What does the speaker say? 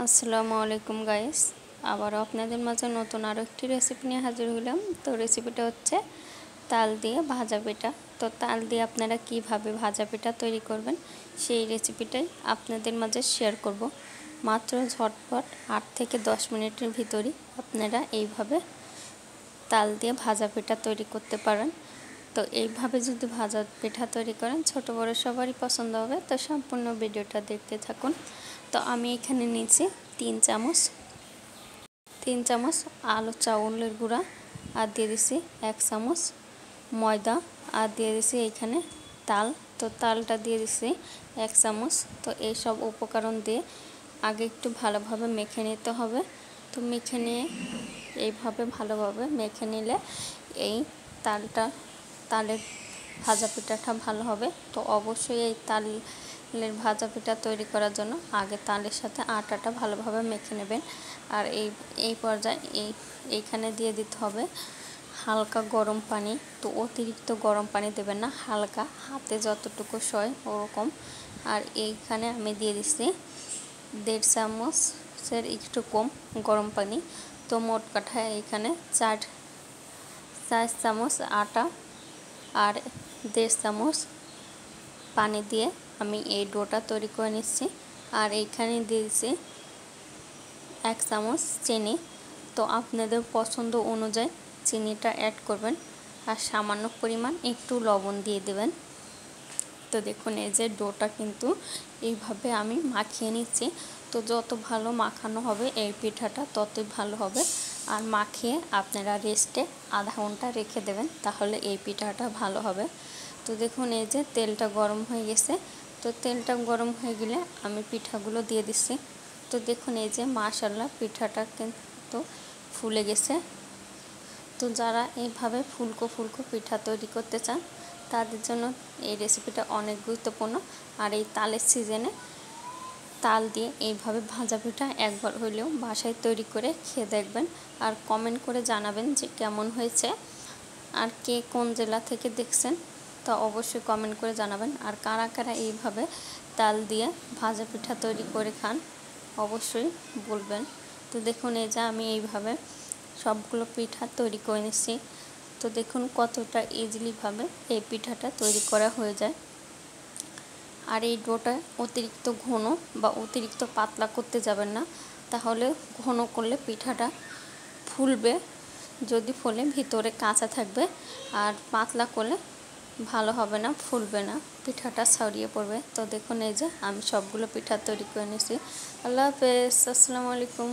আসসালামু আলাইকুম গাইস, আবারও আপনাদের মাঝে নতুন আরও একটি রেসিপি নিয়ে হাজির হলাম। তো রেসিপিটা হচ্ছে তাল দিয়ে ভাজা পিঠা। তো তাল দিয়ে আপনারা কিভাবে ভাজা পিঠা তৈরি করবেন সেই রেসিপিটাই আপনাদের মাঝে শেয়ার করব। মাত্র ঝটপট 8 থেকে 10 মিনিটের ভিতরই আপনারা এইভাবে তাল দিয়ে ভাজা পিঠা তৈরি করতে পারেন। তো এইভাবে যদি ভাজা পিঠা তৈরি করেন ছোট বড় সবারই পছন্দ হবে। তো সম্পূর্ণ ভিডিওটা দেখতে থাকুন। তো আমি এখানে নিয়েছি 3 চামচ আলু চাউলের গুঁড়া, আর দিয়ে দিছি 1 চামচ ময়দা, আর দিয়ে দিছি এখানে তাল। তো তালটা দিয়ে দিছি 1 চামচ। তো এই সব উপকরণ দিয়ে আগে একটু ভালোভাবে মেখে নিতে হবে। তো মেখে নিয়ে এইভাবে ভালোভাবে মেখে নিলে এই তালের ভাজা পিঠাটা ভালো হবে। তো অবশ্যই এই তালের ভাজা পিঠা তৈরি করার জন্য আগে তালের সাথে আটাটা ভালোভাবে মেখে নেবেন। আর এই পর্যায়ে এইখানে দিয়ে দিতে হবে হালকা গরম পানি। তো অতিরিক্ত গরম পানি দেবেন না, হালকা হাতে যতটুকু সয় ওরকম। আর এইখানে আমি দিয়ে দিচ্ছি 1.5 চামচের একটু কম গরম পানি। তো মোট কাঠায় এখানে 4 চামচ আটা আর 1.5 চামচ পানি দিয়ে আমি এই ডোটা তৈরি করে নিচ্ছি। আর এইখানে দিয়েছি 1 চামচ চিনি। তো আপনাদের পছন্দ অনুযায়ী চিনিটা অ্যাড করবেন, আর সামান্য পরিমাণ একটু লবণ দিয়ে দেবেন। তো দেখুন এই যে ডোটা কিন্তু এইভাবে আমি মাখিয়ে নিচ্ছি। তো যত ভালো মাখানো হবে এই পিঠাটা ততই ভালো হবে। আর মাখিয়ে আপনারা রেস্টে আধা ঘন্টা রেখে দেবেন, তাহলে এই পিঠাটা ভালো হবে। তো দেখুন এই যে তেলটা গরম হয়ে গেছে। তো তেলটা গরম হয়ে গেলে আমি পিঠাগুলো দিয়ে দিচ্ছি। তো দেখুন এই যে মাশাআল্লাহ পিঠাটা কিন্তু ফুলে গেছে। তো যারা এইভাবে ফুলকো পিঠা তৈরি করতে চান তাদের জন্য এই রেসিপিটা অনেক গুরুত্বপূর্ণ। আর এই তালের সিজনে তাল দিয়ে এইভাবে ভাজা পিঠা একবার হলেও বাসায় তৈরি করে খেয়ে দেখবেন, আর কমেন্ট করে জানাবেন যে কেমন হয়েছে। আর কে কোন জেলা থেকে দেখছেন তা অবশ্যই কমেন্ট করে জানাবেন। আর কারা কারা এইভাবে তাল দিয়ে ভাজা পিঠা তৈরি করে খান অবশ্যই বলবেন। তো দেখুন এই যে আমি এইভাবে সবগুলো পিঠা তৈরি করে নিচ্ছি। তো দেখুন কতটা ইজিলিভাবে এই পিঠাটা তৈরি করা হয়ে যায়। আর এই ডোটা অতিরিক্ত ঘন বা অতিরিক্ত পাতলা করতে যাবেন না, তাহলে ঘন করলে পিঠাটা ফুলবে, যদি ফুলে ভিতরে কাঁচা থাকবে। আর পাতলা করলে ভালো হবে না, ফুলবে না, পিঠাটা ছড়িয়ে পড়বে। তো দেখুন এই যে আমি সবগুলো পিঠা তৈরি করে নিয়েছি। আল্লাহ হাফেজ, আসসালামু আলাইকুম।